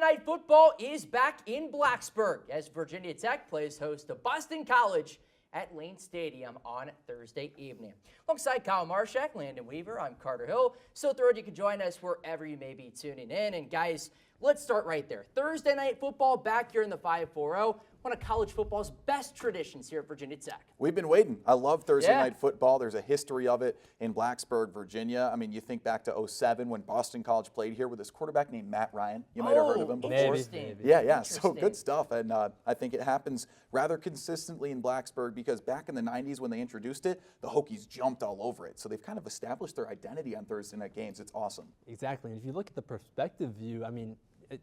Night Football is back in Blacksburg as Virginia Tech plays host to Boston College at Lane Stadium on Thursday evening. Alongside Kyle Marshak, Landon Weaver, I'm Carter Hill. So thrilled you can join us wherever you may be tuning in. And guys, let's start right there. Thursday Night Football back here in the 540. One of college football's best traditions here at Virginia Tech. We've been waiting. I love Thursday Night Football. There's a history of it in Blacksburg, Virginia. I mean, you think back to '07 when Boston College played here with this quarterback named Matt Ryan. You might have heard of him before. Interesting. Yeah. So good stuff. And I think it happens rather consistently in Blacksburg because back in the 90s when they introduced it, the Hokies jumped all over it. So they've kind of established their identity on Thursday night games. It's awesome. Exactly. And if you look at the perspective view, I mean,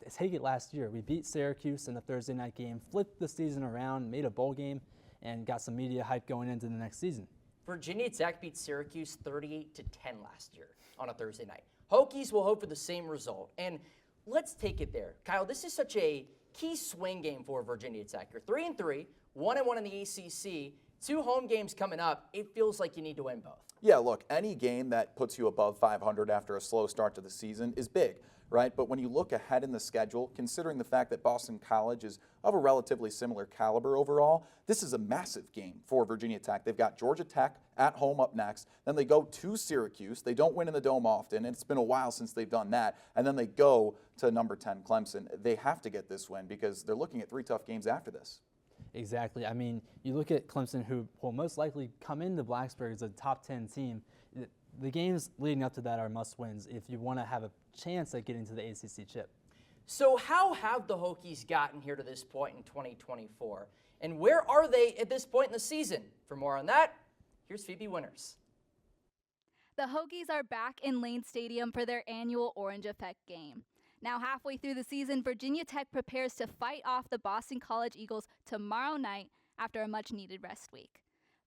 take it last year. We beat Syracuse in a Thursday night game, flipped the season around, made a bowl game, and got some media hype going into the next season. Virginia Tech beat Syracuse 38-10 last year on a Thursday night. Hokies will hope for the same result. And let's take it there. Kyle, this is such a key swing game for Virginia Tech. You're 3-3, 1-1 in the ACC, 2 home games coming up. It feels like you need to win both. Yeah, look, any game that puts you above 500 after a slow start to the season is big, right? But when you look ahead in the schedule, considering the fact that Boston College is of a relatively similar caliber overall, this is a massive game for Virginia Tech. They've got Georgia Tech at home up next. Then they go to Syracuse. They don't win in the Dome often, and it's been a while since they've done that. And then they go to number 10 Clemson. They have to get this win because they're looking at 3 tough games after this. Exactly. I mean, you look at Clemson, who will most likely come into Blacksburg as a top 10 team. The games leading up to that are must-wins if you want to have a chance at getting to the ACC chip. So how have the Hokies gotten here to this point in 2024? And where are they at this point in the season? For more on that, here's Phoebe Winters. The Hokies are back in Lane Stadium for their annual Orange Effect game. Now halfway through the season, Virginia Tech prepares to fight off the Boston College Eagles tomorrow night after a much-needed rest week.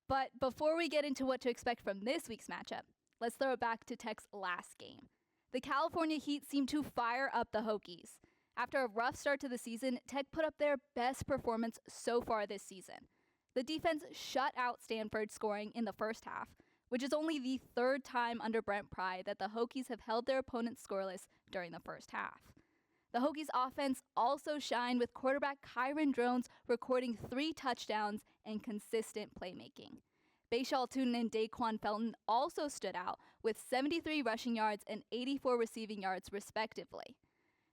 But before we get into what to expect from this week's matchup, let's throw it back to Tech's last game. The California Heat seemed to fire up the Hokies. After a rough start to the season, Tech put up their best performance so far this season. The defense shut out Stanford scoring in the first half, which is only the 3rd time under Brent Pry that the Hokies have held their opponents scoreless during the first half. The Hokies offense also shined with quarterback Kyron Drones recording 3 touchdowns and consistent playmaking. Bashal Tootin and Daquan Felton also stood out with 73 rushing yards and 84 receiving yards respectively.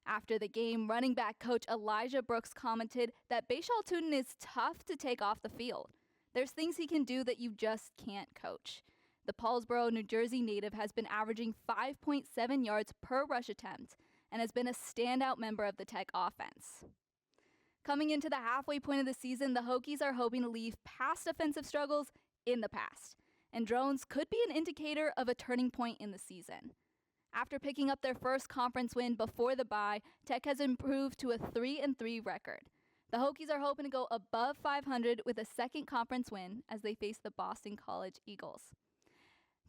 After the game, running back coach Elijah Brooks commented that Bashal Tootin is tough to take off the field. There's things he can do that you just can't coach. The Paulsboro, New Jersey native has been averaging 5.7 yards per rush attempt and has been a standout member of the Tech offense. Coming into the halfway point of the season, the Hokies are hoping to leave past offensive struggles in the past, and Drones could be an indicator of a turning point in the season. After picking up their first conference win before the bye, Tech has improved to a 3-3 record. The Hokies are hoping to go above 500 with a second conference win as they face the Boston College Eagles.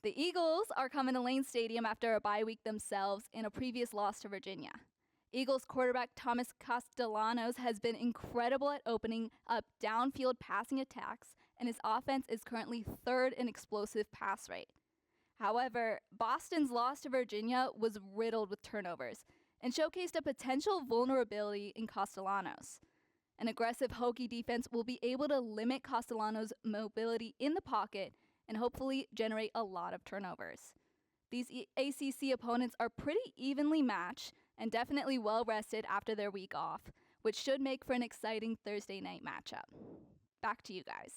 The Eagles are coming to Lane Stadium after a bye week themselves in a previous loss to Virginia. Eagles quarterback Thomas Castellanos has been incredible at opening up downfield passing attacks, and his offense is currently 3rd in explosive pass rate. However, Boston's loss to Virginia was riddled with turnovers and showcased a potential vulnerability in Castellanos. An aggressive Hokie defense will be able to limit Castellanos' mobility in the pocket and hopefully generate a lot of turnovers. These ACC opponents are pretty evenly matched and definitely well rested after their week off, which should make for an exciting Thursday night matchup. Back to you guys.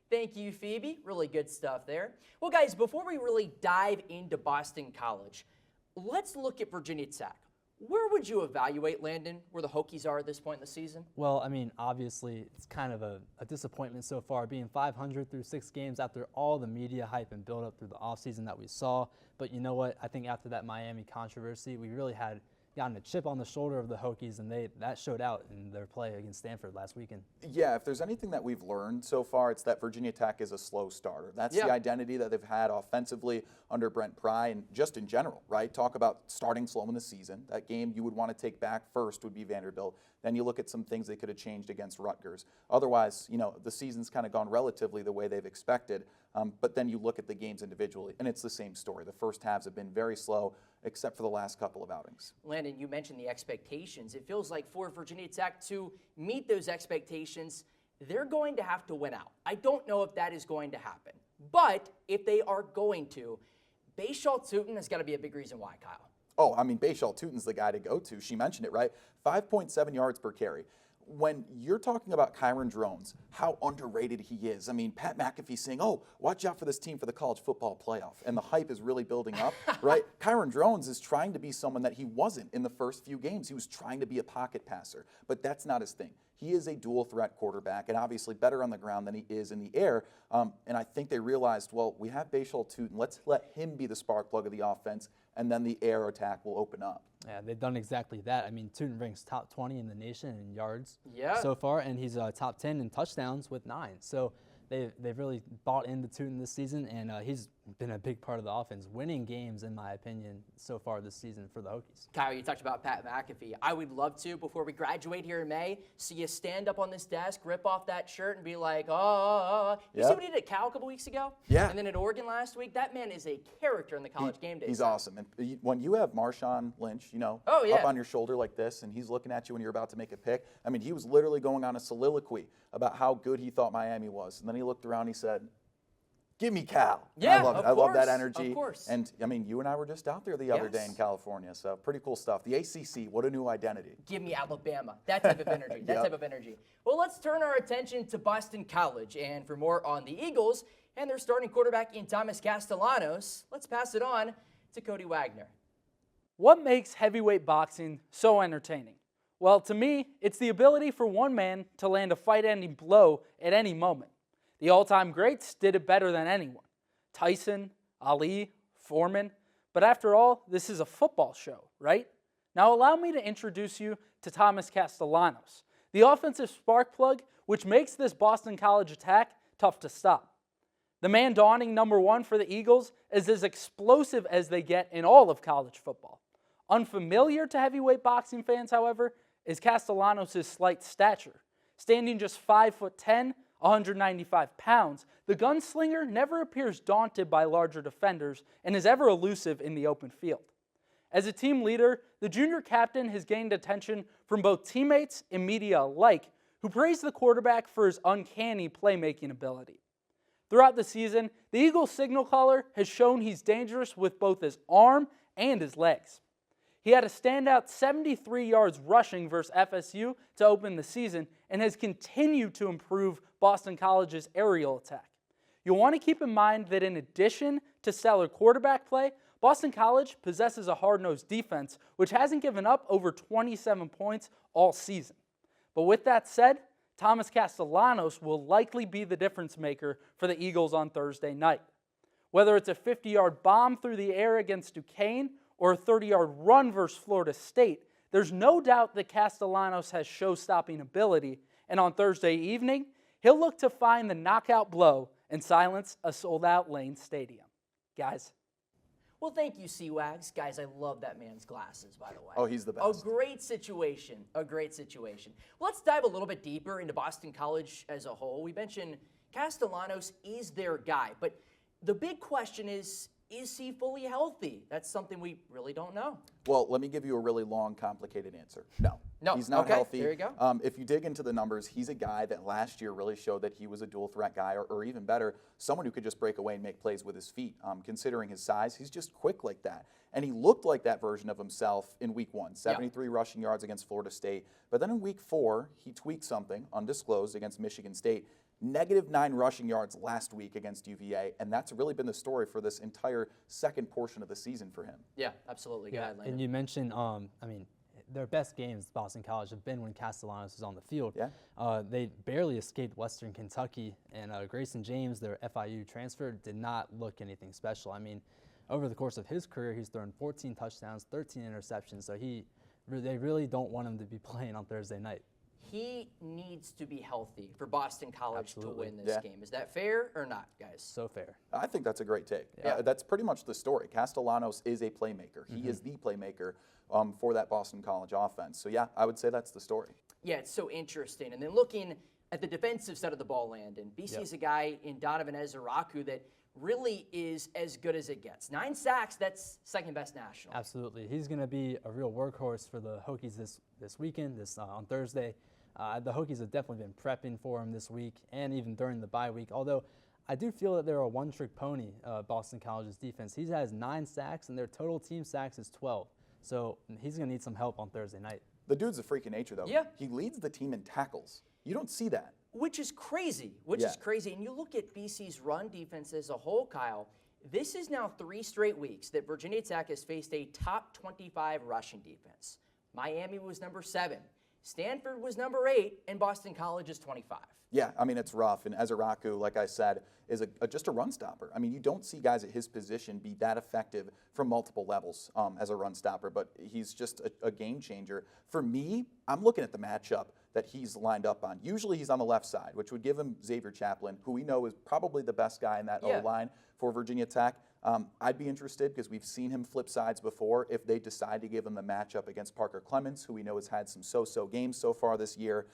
Thank you, Phoebe. Really good stuff there. Well, guys, before we really dive into Boston College, let's look at Virginia Tech. Where would you evaluate, Landon, where the Hokies are at this point in the season? Well, I mean, obviously, it's kind of a disappointment so far, being 500 through 6 games after all the media hype and build-up through the offseason that we saw. But you know what? I think after that Miami controversy, we really had gotten a chip on the shoulder of the Hokies, and that showed out in their play against Stanford last weekend. Yeah, if there's anything that we've learned so far, it's that Virginia Tech is a slow starter. That's the identity that they've had offensively under Brent Pry and just in general, right? Talk about starting slow in the season. That game you would want to take back first would be Vanderbilt. Then you look at some things they could have changed against Rutgers. Otherwise, you know, the season's kind of gone relatively the way they've expected. But then you look at the games individually, and it's the same story. The first halves have been very slow. except for the last couple of outings. Landon, you mentioned the expectations. It feels like for Virginia Tech to meet those expectations, they're going to have to win out. I don't know if that is going to happen. But if they are going to, Bayshall Tootin has got to be a big reason why, Kyle. Oh, I mean, Bayshall Tootin's the guy to go to. She mentioned it, right? 5.7 yards per carry. When you're talking about Kyron Drones, how underrated he is. I mean, Pat McAfee saying, oh, watch out for this team for the college football playoff. And the hype is really building up, right? Kyron Drones is trying to be someone that he wasn't in the first few games. He was trying to be a pocket passer, but that's not his thing. He is a dual threat quarterback and obviously better on the ground than he is in the air. And I think they realized, well, we have Bayshall Tootin. Let's let him be the spark plug of the offense, and then the air attack will open up. Yeah, they've done exactly that. I mean, Tootin ranks top 20 in the nation in yards Yeah. so far, and he's top 10 in touchdowns with 9. So they've really bought into Tootin this season, and he's been a big part of the offense, winning games, in my opinion, so far this season for the Hokies. Kyle, you talked about Pat McAfee. I would love to, before we graduate here in May, see you stand up on this desk, rip off that shirt, and be like, oh. You see what he did at Cal a couple weeks ago? Yeah. And then at Oregon last week? That man is a character in the college game day. He's awesome. And when you have Marshawn Lynch, yeah. up on your shoulder like this, and he's looking at you when you're about to make a pick, I mean, he was literally going on a soliloquy about how good he thought Miami was. And then he looked around and he said, give me Cal. Yeah, I love it. I love that energy. Of course. And, I mean, you and I were just out there the other day in Yes. California, so pretty cool stuff. The ACC, what a new identity. Give me Alabama. That type of energy. That Yep. type of energy. Well, let's turn our attention to Boston College. And for more on the Eagles and their starting quarterback in Thomas Castellanos, let's pass it on to Cody Wagner. What makes heavyweight boxing so entertaining? Well, to me, it's the ability for one man to land a fight-ending blow at any moment. The all-time greats did it better than anyone. Tyson, Ali, Foreman. But after all, this is a football show, right? Now allow me to introduce you to Thomas Castellanos, the offensive spark plug which makes this Boston College attack tough to stop. The man donning number 1 for the Eagles is as explosive as they get in all of college football. Unfamiliar to heavyweight boxing fans, however, is Castellanos' slight stature. Standing just 5'10", 195 pounds, the gunslinger never appears daunted by larger defenders and is ever elusive in the open field. As a team leader, the junior captain has gained attention from both teammates and media alike, who praise the quarterback for his uncanny playmaking ability. Throughout the season, the Eagles signal caller has shown he's dangerous with both his arm and his legs. He had a standout 73 yards rushing versus FSU to open the season and has continued to improve Boston College's aerial attack. You'll want to keep in mind that in addition to stellar quarterback play, Boston College possesses a hard-nosed defense which hasn't given up over 27 points all season. But with that said, Thomas Castellanos will likely be the difference maker for the Eagles on Thursday night. Whether it's a 50-yard bomb through the air against Duquesne or a 30-yard run versus Florida State, there's no doubt that Castellanos has show-stopping ability, and on Thursday evening, he'll look to find the knockout blow and silence a sold-out Lane Stadium. Guys. Well, thank you, C-Wags. Guys, I love that man's glasses, by the way. Oh, he's the best. A great situation. A great situation. Let's dive a little bit deeper into Boston College as a whole. We mentioned Castellanos is their guy, but the big question is he fully healthy? That's something we really don't know. Well, let me give you a really long, complicated answer. No, he's not okay, healthy. there you go. If you dig into the numbers, he's a guy that last year really showed that he was a dual threat guy, or even better, someone who could just break away and make plays with his feet. Considering his size, he's just quick like that. And he looked like that version of himself in week 1, 73 rushing yards against Florida State. But then in week 4, he tweaked something, undisclosed, against Michigan State. -9 rushing yards last week against UVA, and that's really been the story for this entire second portion of the season for him. Yeah, absolutely. Go ahead, Landon. And you mentioned, their best games, Boston College, have been when Castellanos is on the field. Yeah. They barely escaped Western Kentucky, and Grayson James, their FIU transfer, did not look anything special. I mean, over the course of his career, he's thrown 14 touchdowns, 13 interceptions, so they really don't want him to be playing on Thursday night. He needs to be healthy for Boston College Absolutely. to win this game. Is that fair or not, guys? So fair. I think that's a great take. Yeah. That's pretty much the story. Castellanos is a playmaker. He is the playmaker for that Boston College offense. So, yeah, I would say that's the story. Yeah, it's so interesting. And then looking at the defensive side of the ball, Landon, BC is a guy in Donovan Ezeraku that really is as good as it gets. 9 sacks, that's second best national. Absolutely. He's going to be a real workhorse for the Hokies this weekend, on Thursday. The Hokies have definitely been prepping for him this week and even during the bye week, although I do feel that they're a one-trick pony, Boston College's defense. He has 9 sacks, and their total team sacks is 12. So he's going to need some help on Thursday night. The dude's a freak of nature, though. Yeah. He leads the team in tackles. You don't see that. Which is crazy, And you look at BC's run defense as a whole, Kyle, this is now 3 straight weeks that Virginia Tech has faced a top 25 rushing defense. Miami was number 7. Stanford was number 8, and Boston College is 25. Yeah, I mean, it's rough. And Ezeraku, like I said, is just a run stopper. I mean, you don't see guys at his position be that effective from multiple levels as a run stopper, but he's just a game changer. For me, I'm looking at the matchup that he's lined up on. Usually he's on the left side, which would give him Xavier Chaplin, who we know is probably the best guy in that O-line for Virginia Tech. I'd be interested because we've seen him flip sides before if they decide to give him the matchup against Parker Clements, who we know has had some so-so games so far this year.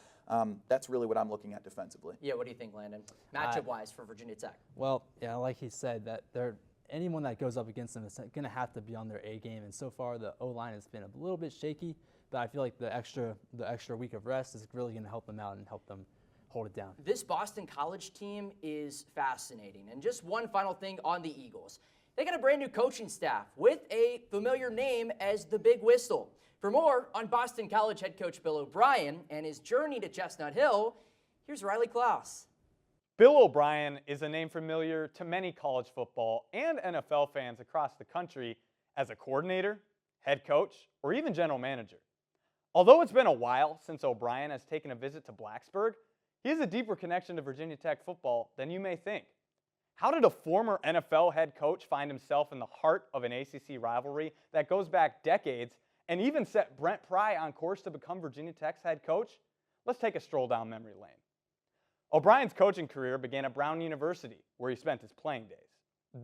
That's really what I'm looking at defensively. Yeah, what do you think, Landon? Matchup-wise for Virginia Tech? Well, yeah, like he said, that anyone that goes up against them is going to have to be on their A game. And so far, the O-line has been a little bit shaky, but I feel like the extra week of rest is really going to help them out and help them hold it down. This Boston College team is fascinating. And just one final thing on the Eagles. They got a brand new coaching staff with a familiar name as the Big Whistle. For more on Boston College head coach Bill O'Brien and his journey to Chestnut Hill, here's Riley Klaus. Bill O'Brien is a name familiar to many college football and NFL fans across the country as a coordinator, head coach, or even general manager. Although it's been a while since O'Brien has taken a visit to Blacksburg, he has a deeper connection to Virginia Tech football than you may think. How did a former NFL head coach find himself in the heart of an ACC rivalry that goes back decades and even set Brent Pry on course to become Virginia Tech's head coach? Let's take a stroll down memory lane. O'Brien's coaching career began at Brown University, where he spent his playing days.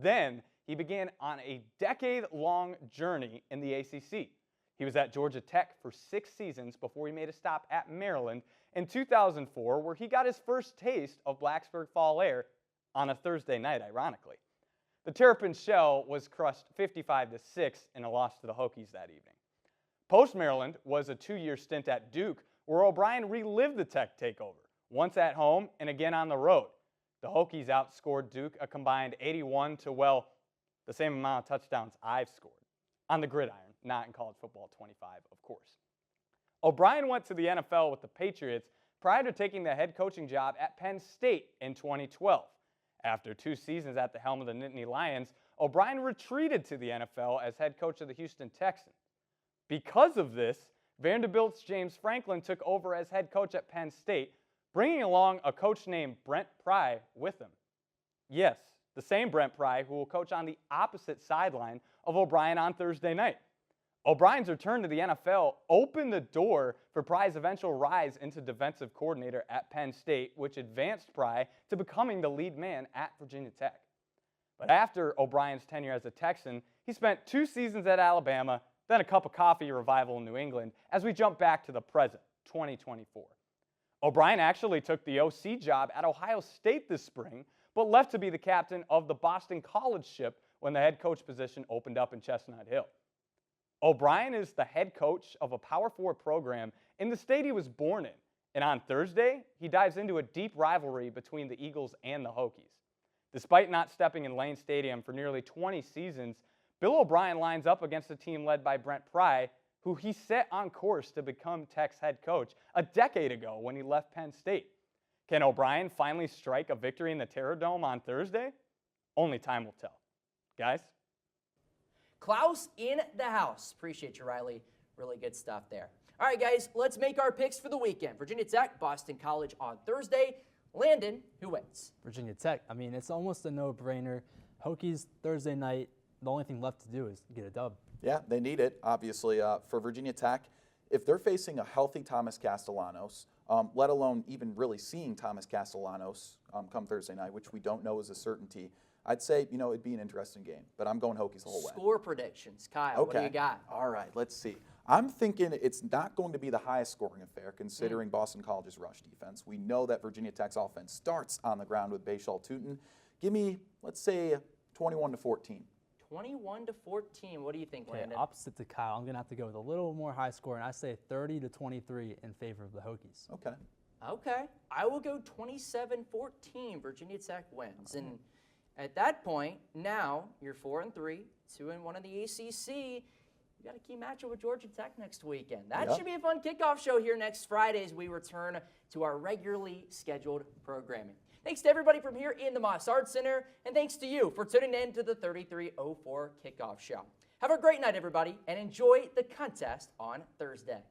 Then he began on a decade-long journey in the ACC. He was at Georgia Tech for 6 seasons before he made a stop at Maryland in 2004, where he got his first taste of Blacksburg fall air on a Thursday night, ironically. The Terrapin Shell was crushed 55-6 in a loss to the Hokies that evening. Post-Maryland was a 2-year stint at Duke, where O'Brien relived the Tech takeover, once at home and again on the road. The Hokies outscored Duke a combined 81 to, well, the same amount of touchdowns I've scored. On the gridiron, not in college football 25, of course. O'Brien went to the NFL with the Patriots prior to taking the head coaching job at Penn State in 2012. After 2 seasons at the helm of the Nittany Lions, O'Brien retreated to the NFL as head coach of the Houston Texans. Because of this, Vanderbilt's James Franklin took over as head coach at Penn State, bringing along a coach named Brent Pry with him. Yes, the same Brent Pry who will coach on the opposite sideline of O'Brien on Thursday night. O'Brien's return to the NFL opened the door for Pry's eventual rise into defensive coordinator at Penn State, which advanced Pry to becoming the lead man at Virginia Tech. But after O'Brien's tenure as a Texan, he spent 2 seasons at Alabama, then a cup of coffee revival in New England, as we jump back to the present, 2024. O'Brien actually took the OC job at Ohio State this spring, but left to be the captain of the Boston College ship when the head coach position opened up in Chestnut Hill. O'Brien is the head coach of a Power 4 program in the state he was born in, and on Thursday, he dives into a deep rivalry between the Eagles and the Hokies. Despite not stepping in Lane Stadium for nearly 20 seasons, Bill O'Brien lines up against a team led by Brent Pry, who he set on course to become Tech's head coach a decade ago when he left Penn State. Can O'Brien finally strike a victory in the Terror Dome on Thursday? Only time will tell. Guys? Klaus in the house. Appreciate you, Riley. Really good stuff there. All right, guys, let's make our picks for the weekend. Virginia Tech, Boston College on Thursday. Landon, who wins? Virginia Tech. I mean, it's almost a no-brainer. Hokies Thursday night. The only thing left to do is get a dub. Yeah, they need it, obviously. For Virginia Tech, if they're facing a healthy Thomas Castellanos, let alone even really seeing Thomas Castellanos come Thursday night, which we don't know is a certainty, I'd say, it'd be an interesting game. But I'm going Hokies the whole way. Score predictions. Kyle, what do you got? All right, let's see. I'm thinking it's not going to be the highest scoring affair considering Boston College's rush defense. We know that Virginia Tech's offense starts on the ground with Bashal Tutin. Give me, let's say, 21-14. 21-14. What do you think, Okay, Landon? opposite to Kyle, I'm going to have to go with a little more high score, and I say 30-23 in favor of the Hokies. Okay. Okay. I will go 27-14. Virginia Tech wins. And at that point, now you're 4-3, 2-1 in the ACC. You got a key matchup with Georgia Tech next weekend. That Yep. should be a fun kickoff show here next Friday as we return to our regularly scheduled programming. Thanks to everybody from here in the Moss Arts Center, and thanks to you for tuning in to the 3304 Kickoff Show. Have a great night, everybody, and enjoy the contest on Thursday.